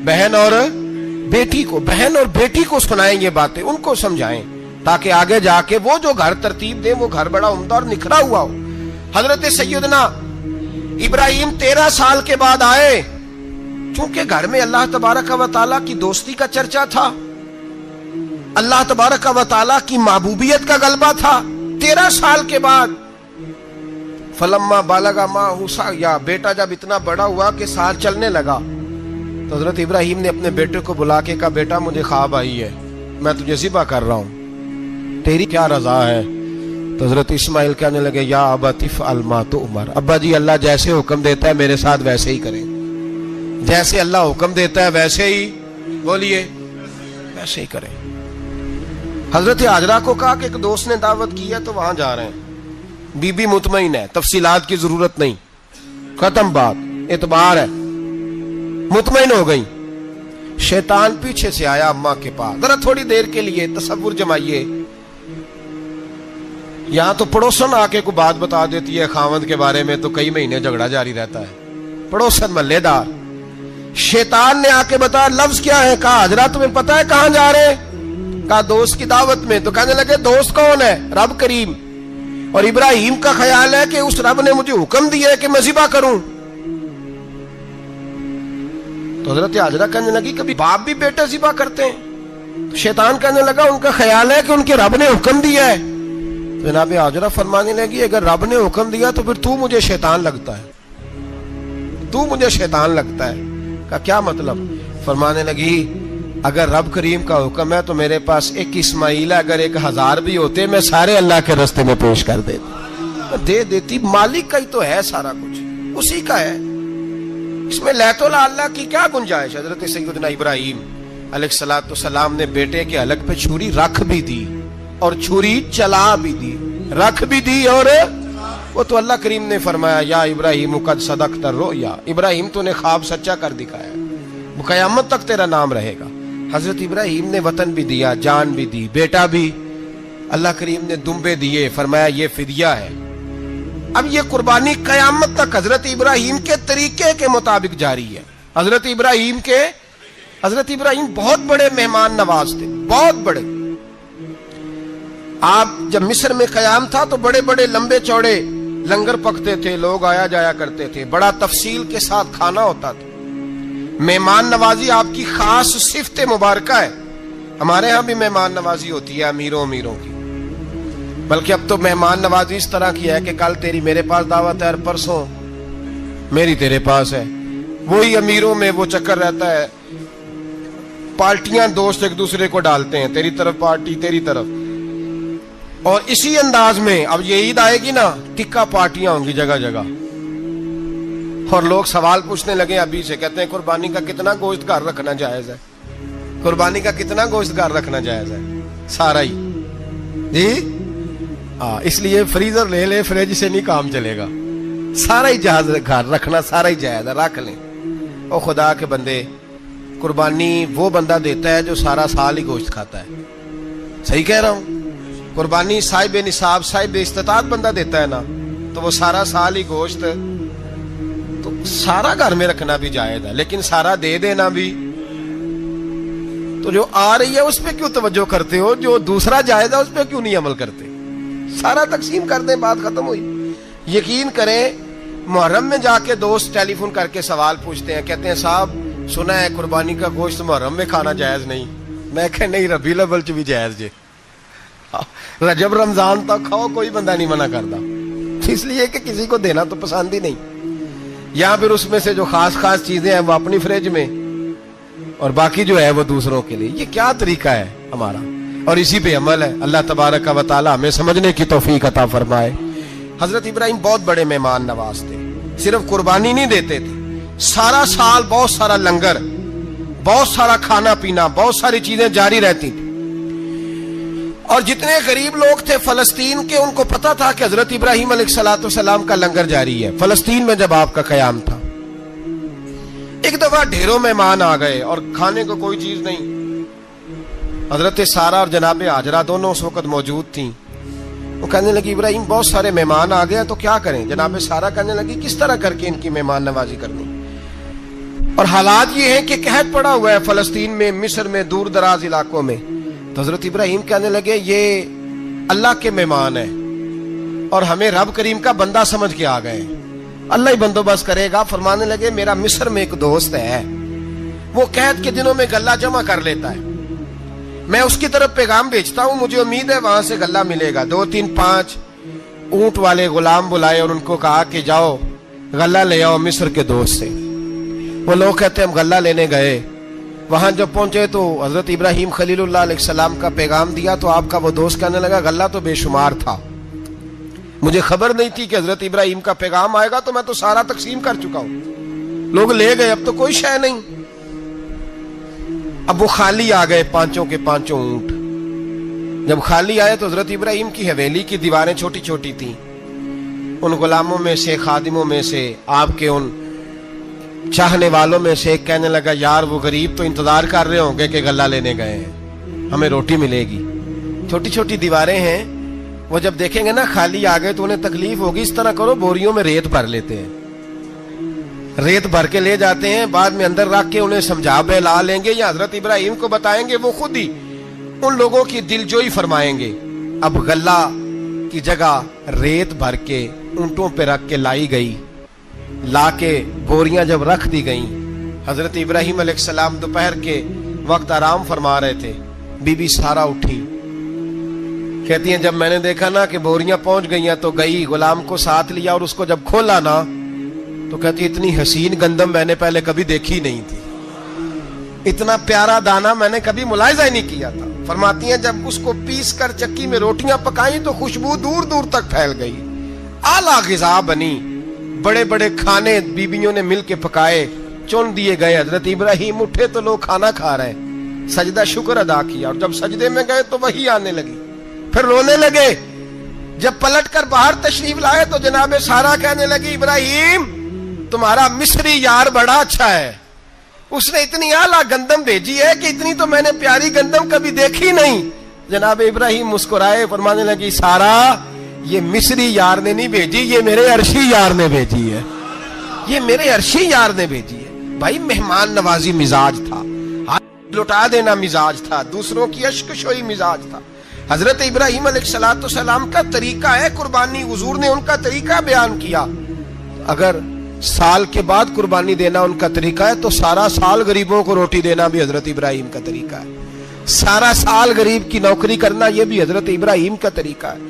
Speaker 2: بہن اور بیٹی کو، بہن اور بیٹی کو سنائیں یہ باتیں، ان کو سمجھائیں تاکہ آگے جا کے وہ جو گھر ترتیب دیں وہ گھر بڑا عمدہ اور نکھرا ہوا ہو۔ حضرت سیدنا ابراہیم 13 سال کے بعد آئے، چونکہ گھر میں اللہ تبارک و تعالیٰ کی دوستی کا چرچا تھا، اللہ تبارک و تعالیٰ کی محبوبیت کا غلبہ تھا۔ 13 سال کے بعد فلما بالغ معہ سعیا، بیٹا جب اتنا بڑا ہوا کہ سال چلنے لگا تو حضرت ابراہیم نے اپنے بیٹے کو بلا کے کہا بیٹا مجھے خواب آئی ہے، میں تجھے ذبح کر رہا ہوں، تیری کیا رضا ہے؟ تو حضرت اسماعیل کہنے لگے یا ابت افعل ما تؤمر، ابا جی اللہ جیسے حکم دیتا ہے میرے ساتھ ویسے ہی کریں، جیسے اللہ حکم دیتا ہے ویسے ہی، بولیے، ویسے ہی کریں۔ حضرت حاجرہ کو کہا کہ ایک دوست نے دعوت کی ہے تو وہاں جا رہے ہیں، بی بی مطمئن ہے، تفصیلات کی ضرورت نہیں، ختم بات، اعتبار ہے، مطمئن ہو گئی۔ شیطان پیچھے سے آیا اماں کے پاس، ذرا تھوڑی دیر کے لیے تصور جمائیے، یہاں تو پڑوسن آ کے کوئی بات بتا دیتی ہے خاوند کے بارے میں تو کئی مہینے جھگڑا جاری رہتا ہے، پڑوسن محلے دار۔ شیطان نے آ کے بتایا لفظ کیا ہے؟ کہا حاجرہ تمہیں پتا ہے کہاں جا رہے؟ کہا دوست کی دعوت میں۔ تو کہنے لگے دوست کون ہے؟ رب کریم، اور ابراہیم کا خیال ہے کہ اس رب نے مجھے حکم دیا ہے کہ میں ذبح کروں۔ تو حضرت حاجرہ کہنے لگی کبھی باپ بھی بیٹے ذبح کرتے ہیں؟ تو شیطان کہنے لگا ان کا خیال ہے کہ ان کے رب نے حکم دیا ہے۔ تو جناب حاجرہ فرمانے لگی اگر رب نے حکم دیا تو پھر تو مجھے شیطان لگتا ہے، تو مجھے شیطان لگتا ہے۔ کہا کیا مطلب؟ فرمانے لگی اگر رب کریم کا حکم ہے تو میرے پاس ایک اسماعیل ہے، اگر 1000 بھی ہوتے میں سارے اللہ کے راستے میں پیش کر دے دیتی، مالک کا ہی تو ہے سارا کچھ، اسی کا ہے، اس میں لیت اللہ کی کیا گنجائش؟ حضرت سیدنا ابراہیم علیہ السلام نے بیٹے کے حلق پہ چھری رکھ بھی دی اور چھری چلا بھی دی، رکھ بھی دی، اور وہ تو اللہ کریم نے فرمایا یا ابراہیم قد صدقت الرؤیا، ابراہیم تو نے خواب سچا کر دکھایا، وہ قیامت تک تیرا نام رہے گا۔ حضرت ابراہیم نے وطن بھی دیا، جان بھی دی، بیٹا بھی، اللہ کریم نے دمبے دیے، فرمایا یہ فدیہ ہے۔ اب یہ قربانی قیامت تک حضرت ابراہیم کے طریقے کے مطابق جاری ہے۔ حضرت ابراہیم بہت بڑے مہمان نواز تھے، بہت بڑے۔ آپ جب مصر میں قیام تھا تو بڑے بڑے لمبے چوڑے لنگر پکتے تھے، لوگ آیا جایا کرتے تھے، بڑا تفصیل کے ساتھ کھانا ہوتا تھا۔ مہمان نوازی آپ کی خاص صفت مبارکہ ہے، ہمارے ہاں بھی مہمان نوازی ہوتی ہے امیروں کی، بلکہ اب تو مہمان نوازی اس طرح کی ہے کہ کل تیری میرے پاس دعوت ہے اور پرسوں میری تیرے پاس ہے. وہی امیروں میں وہ چکر رہتا ہے, پارٹیاں دوست ایک دوسرے کو ڈالتے ہیں, تیری طرف پارٹی تیری طرف. اور اسی انداز میں اب یہ عید آئے گی نا, ٹکا پارٹیاں ہوں گی جگہ جگہ. اور لوگ سوال پوچھنے لگے ابھی سے, کہتے ہیں قربانی کا کتنا گوشت گھر رکھنا جائز ہے, قربانی کا کتنا گوشت گھر رکھنا جائز ہے؟ سارا ہی جی. اس لیے فریزر لے لے, فریج سے نہیں کام چلے گا. سارا ہی جہاز گھر رکھنا سارا ہی جائز ہے, رکھ لیں. او خدا کے بندے, قربانی وہ بندہ دیتا ہے جو سارا سال ہی گوشت کھاتا ہے. صحیح کہہ رہا ہوں؟ قربانی صاحب نصاب صاحب استطاعت بندہ دیتا ہے نا, تو وہ سارا سال ہی گوشت, تو سارا گھر میں رکھنا بھی جائز ہے, لیکن سارا دے دینا بھی. تو جو آ رہی ہے اس پہ کیوں توجہ کرتے ہو, جو دوسرا جائز ہے اس پہ کیوں نہیں عمل کرتے؟ سارا تقسیم کر دیں, بات ختم ہوئی. یقین کریں, محرم میں جا کے دوست ٹیلی فون کر کے سوال پوچھتے ہیں, کہتے ہیں صاحب سنا ہے قربانی کا گوشت محرم میں کھانا جائز نہیں. میں کہ نہیں, ربیع الاول چ بھی جائز جے, رجب رمضان تک کھاؤ, کوئی بندہ نہیں منع کرتا. اس لیے کہ کسی کو دینا تو پسند ہی نہیں, یا پھر اس میں سے جو خاص خاص چیزیں ہیں وہ اپنی فریج میں, اور باقی جو ہے وہ دوسروں کے لیے. یہ کیا طریقہ ہے ہمارا؟ اور اسی پہ عمل ہے. اللہ تبارک و تعالی ہمیں سمجھنے کی توفیق عطا فرمائے. حضرت ابراہیم بہت بڑے مہمان نواز تھے. صرف قربانی نہیں دیتے تھے, سارا سال بہت سارا لنگر, بہت سارا کھانا پینا, بہت ساری چیزیں جاری رہتی تھی. اور جتنے غریب لوگ تھے فلسطین کے, ان کو پتا تھا کہ حضرت ابراہیم علیہ السلام کا لنگر جاری ہے. فلسطین میں جب آپ کا قیام تھا, ایک دفعہ ڈھیروں مہمان آ گئے اور کھانے کو کوئی چیز نہیں. حضرت سارہ اور جناب ہاجرہ دونوں اس وقت موجود تھیں. وہ کہنے لگی ابراہیم بہت سارے مہمان آ گئے تو کیا کریں؟ جناب سارہ کہنے لگی کس طرح کر کے ان کی مہمان نوازی کرنی. اور حالات یہ ہیں کہ قحط پڑا ہوا ہے فلسطین میں, مصر میں, دور دراز علاقوں میں. تو حضرت ابراہیم کہنے لگے یہ اللہ کے مہمان ہیں اور ہمیں رب کریم کا بندہ سمجھ کے آ گئے, اللہ ہی بندوبست کرے گا. فرمانے لگے میرا مصر میں ایک دوست ہے, وہ قحط کے دنوں میں غلہ جمع کر لیتا ہے, میں اس کی طرف پیغام بھیجتا ہوں, مجھے امید ہے وہاں سے غلہ ملے گا. 2-3-5 اونٹ والے غلام بلائے اور ان کو کہا کہ جاؤ غلہ لے آؤ مصر کے دوست سے. وہ لوگ کہتے ہیں ہم غلہ لینے گئے, وہاں جب پہنچے تو حضرت ابراہیم خلیل اللہ علیہ السلام کا پیغام دیا, تو آپ کا وہ دوست کہنے لگا غلہ تو بے شمار تھا, مجھے خبر نہیں تھی کہ حضرت ابراہیم کا پیغام آئے گا, تو میں تو سارا تقسیم کر چکا ہوں, لوگ لے گئے, اب تو کوئی شے نہیں. اب وہ خالی آ گئے, 5 کے 5 اونٹ. جب خالی آئے تو حضرت ابراہیم کی حویلی کی دیواریں چھوٹی چھوٹی تھیں. ان غلاموں میں سے, خادموں میں سے, آپ کے ان چاہنے والوں میں سے ایک کہنے لگا یار وہ غریب تو انتظار کر رہے ہوں گے کہ غلہ لینے گئے ہیں, ہمیں روٹی ملے گی. چھوٹی چھوٹی دیواریں ہیں, وہ جب دیکھیں گے نا خالی آ گئے تو انہیں تکلیف ہوگی. اس طرح کرو بوریوں میں ریت بھر لیتے ہیں, ریت بھر کے لے جاتے ہیں, بعد میں اندر رکھ کے انہیں سمجھا بہلا لیں گے, یا حضرت ابراہیم کو بتائیں گے, وہ خود ہی ان لوگوں کی دلجوئی فرمائیں گے. اب غلہ کی جگہ ریت بھر کے اونٹوں پہ رکھ کے لائی گئی. لا کے بوریاں جب رکھ دی گئیں, حضرت ابراہیم علیہ السلام دوپہر کے وقت آرام فرما رہے تھے. بی بی سارا اٹھی, کہتی ہیں جب میں نے دیکھا نا کہ بوریاں پہنچ گئی ہیں تو گئی, غلام کو ساتھ لیا, اور اس کو جب کھولا نا تو کہتی اتنی حسین گندم میں نے پہلے کبھی دیکھی نہیں تھی, اتنا پیارا دانا میں نے کبھی ملاحظہ ہی نہیں کیا تھا. فرماتی ہیں جب اس کو پیس کر چکی میں روٹیاں پکائیں تو خوشبو دور دور تک پھیل گئی, اعلیٰ غذا بنی, بڑے بڑے کھانے بیبیوں نے مل کے پکائے, چن دیے گئے. حضرت ابراہیم اٹھے تو لوگ کھانا کھا رہے ہیں, سجدہ شکر ادا کیا, اور جب سجدے میں گئے تو وحی آنے لگی, پھر رونے لگے. جب پلٹ کر باہر تشریف لائے تو جناب سارا کہنے لگی ابراہیم تمہارا مصری یار بڑا اچھا ہے, اس نے اتنی اعلیٰ گندم بھیجی ہے کہ اتنی تو میں نے پیاری گندم کبھی دیکھی نہیں. جناب ابراہیم مسکرائے, فرمانے لگی سارا یہ مصری یار نے نہیں بھیجی, یہ میرے عرشی یار نے بھیجی ہے, یہ میرے عرشی یار نے بھیجی ہے. بھائی مہمان نوازی مزاج تھا, ہاتھ لٹا دینا مزاج تھا, دوسروں کی اشکشوئی مزاج تھا. حضرت ابراہیم علیہ السلام کا طریقہ ہے قربانی, حضور نے ان کا طریقہ بیان کیا. اگر سال کے بعد قربانی دینا ان کا طریقہ ہے تو سارا سال غریبوں کو روٹی دینا بھی حضرت ابراہیم کا طریقہ ہے. سارا سال غریب کی نوکری کرنا یہ بھی حضرت ابراہیم کا طریقہ ہے.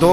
Speaker 2: 2।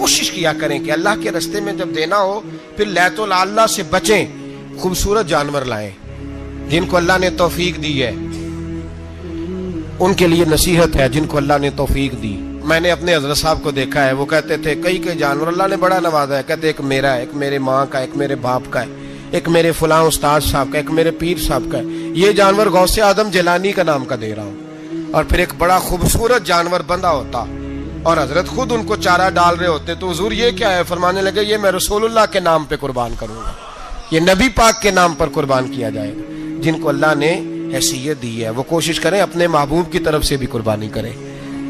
Speaker 2: کوشش کیا کریں کہ اللہ کے راستے میں جب دینا ہو پھر لیت اللہ سے بچیں، خوبصورت جانور لائیں جن کو اللہ نے توفیق دی ہے، ان کے لیے نصیحت ہے جن کو اللہ نے توفیق دی۔ میں نے اپنے حضرت صاحب کو دیکھا ہے، وہ کہتے تھے کئی جانور اللہ نے بڑا نوازا ہے، کہتے ایک میرا ہے، ایک میرے ماں کا، ایک میرے باپ کا ہے، ایک میرے فلاں استاد صاحب کا، ایک میرے پیر صاحب کا ہے، یہ جانور غوث اعظم جیلانی کا نام کا دے رہا ہوں۔ اور پھر ایک بڑا خوبصورت جانور بندھا ہوتا اور حضرت خود ان کو چارہ ڈال رہے ہوتے، تو حضور یہ کیا ہے؟ فرمانے لگے یہ میں رسول اللہ کے نام پہ قربان کروں گا، یہ نبی پاک کے نام پر قربان کیا جائے گا۔ جن کو اللہ نے حیثیت دی ہے وہ کوشش کریں اپنے محبوب کی طرف سے بھی قربانی کریں،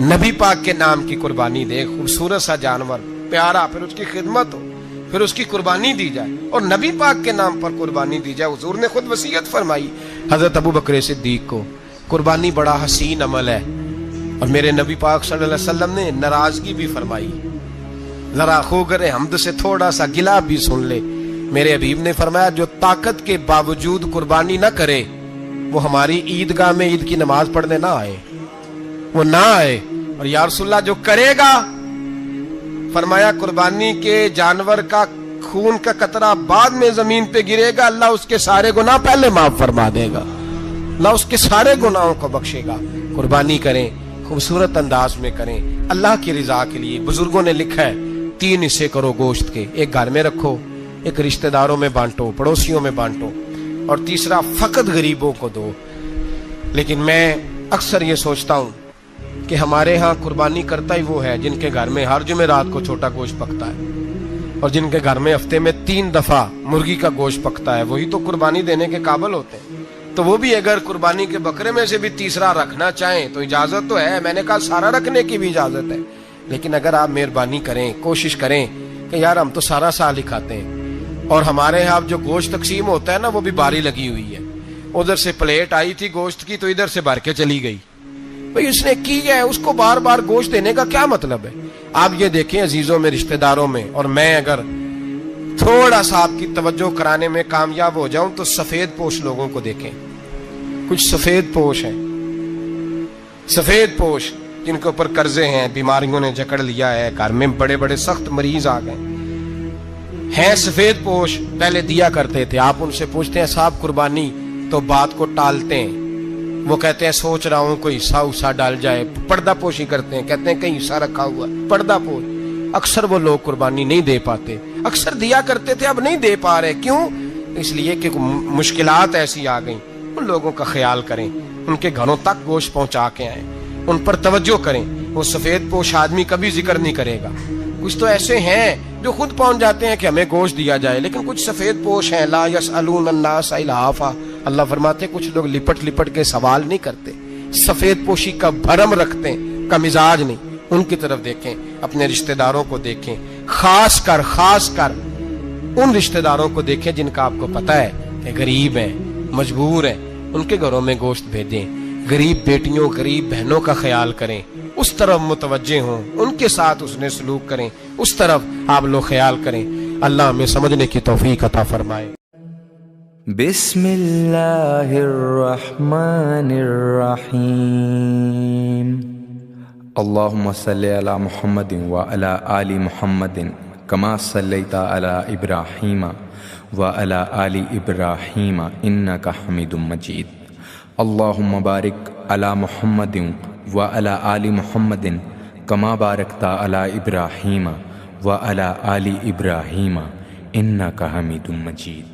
Speaker 2: نبی پاک کے نام کی قربانی دے، خوبصورت سا جانور پیارا، پھر اس کی خدمت ہو، پھر اس کی قربانی دی جائے اور نبی پاک کے نام پر قربانی دی جائے۔ حضور نے خود وصیت فرمائی حضرت ابو بکر صدیق کو، قربانی بڑا حسین عمل ہے، اور میرے نبی پاک صلی اللہ علیہ وسلم نے ناراضگی بھی فرمائی، ذرا خوگر حمد سے تھوڑا سا گلا بھی سن لے۔ میرے حبیب نے فرمایا جو طاقت کے باوجود قربانی نہ کرے وہ ہماری عیدگاہ میں عید کی نماز پڑھنے نہ آئے، وہ نہ آئے۔ اور یا رسول اللہ جو کرے گا، فرمایا قربانی کے جانور کا خون کا قطرہ بعد میں زمین پہ گرے گا، اللہ اس کے سارے گناہ پہلے معاف فرما دے گا، اللہ اس کے سارے گناہوں کو بخشے گا۔ قربانی کریں، خوبصورت انداز میں کریں، اللہ کی رضا کے لیے۔ بزرگوں نے لکھا ہے 3 حصے کرو گوشت کے، ایک گھر میں رکھو، ایک رشتہ داروں میں بانٹو، پڑوسیوں میں بانٹو، اور تیسرا فقط غریبوں کو دو۔ لیکن میں اکثر یہ سوچتا ہوں کہ ہمارے ہاں قربانی کرتا ہی وہ ہے جن کے گھر میں ہر جمعرات کو چھوٹا گوشت پکتا ہے، اور جن کے گھر میں ہفتے میں 3 دفعہ مرغی کا گوشت پکتا ہے، وہی تو قربانی دینے کے قابل ہوتے ہیں۔ تو وہ بھی اگر قربانی کے بکرے میں سے بھی تیسرا رکھنا چاہیں تو اجازت تو ہے، میں نے کہا سارا رکھنے کی بھی اجازت ہے، لیکن اگر آپ مہربانی کریں، کوشش کریں کہ یار ہم تو سارا سال ہی کھاتے ہیں، اور ہمارے یہاں جو گوشت تقسیم ہوتا ہے نا وہ بھی باری لگی ہوئی ہے، ادھر سے پلیٹ آئی تھی گوشت کی تو ادھر سے بھر کے چلی گئی، بھئی اس نے کی ہے، اس کو بار بار گوشت دینے کا کیا مطلب ہے؟ آپ یہ دیکھیں عزیزوں میں، رشتہ داروں میں، اور میں اگر تھوڑا سا آپ کی توجہ کرانے میں کامیاب ہو جاؤں تو سفید پوش لوگوں کو دیکھیں، کچھ سفید پوش ہیں، سفید پوش جن کے اوپر قرضے ہیں، بیماریوں نے جکڑ لیا ہے، گھر میں بڑے بڑے سخت مریض آ گئے ہیں، سفید پوش پہلے دیا کرتے تھے۔ آپ ان سے پوچھتے ہیں صاحب قربانی، تو بات کو ٹالتے ہیں، وہ کہتے ہیں سوچ رہا ہوں کوئی حصہ ڈال جائے، پردہ پوشی کرتے ہیں، کہتے ہیں کہیں حصہ رکھا ہوا، پردہ پوش۔ اکثر وہ لوگ قربانی نہیں دے پاتے، اکثر دیا کرتے تھے اب نہیں دے پا رہے، کیوں؟ اس لیے کہ مشکلات ایسی آ گئیں۔ ان لوگوں کا خیال کریں، ان کے گھروں تک گوشت پہنچا کے آئیں، ان پر توجہ کریں۔ وہ سفید پوش آدمی کبھی ذکر نہیں کرے گا، کچھ تو ایسے ہیں جو خود پہنچ جاتے ہیں کہ ہمیں گوشت دیا جائے، لیکن کچھ سفید پوش ہیں لا یسألون الناس الحافا، اللہ فرماتے ہیں کچھ لوگ لپٹ لپٹ کے سوال نہیں کرتے، سفید پوشی کا بھرم رکھتے ہیں، کا مزاج نہیں۔ ان کی طرف دیکھیں، اپنے رشتہ داروں کو دیکھیں، خاص کر ان رشتہ داروں کو دیکھیں جن کا آپ کو پتہ ہے کہ غریب ہیں، مجبور ہیں، ان کے گھروں میں گوشت بھیجیں۔ غریب بیٹیوں، غریب بہنوں کا خیال کریں، اس طرف متوجہ ہوں، ان کے ساتھ اس نے سلوک کریں، اس طرف آپ لوگ خیال کریں۔ اللہ ہمیں سمجھنے کی توفیق عطا فرمائے۔
Speaker 1: بسم اللہ الرحمن الرحیم، اللہم صلی علی محمد وعلی آل محمد کما صلیت علی ابراہیم وعلی آل ابراہیم انک حمید مجید، اللہم بارک علی محمد وعلی آل محمد کما بارکت علی ابراہیم وعلی آل ابراہیم انک حمید مجید۔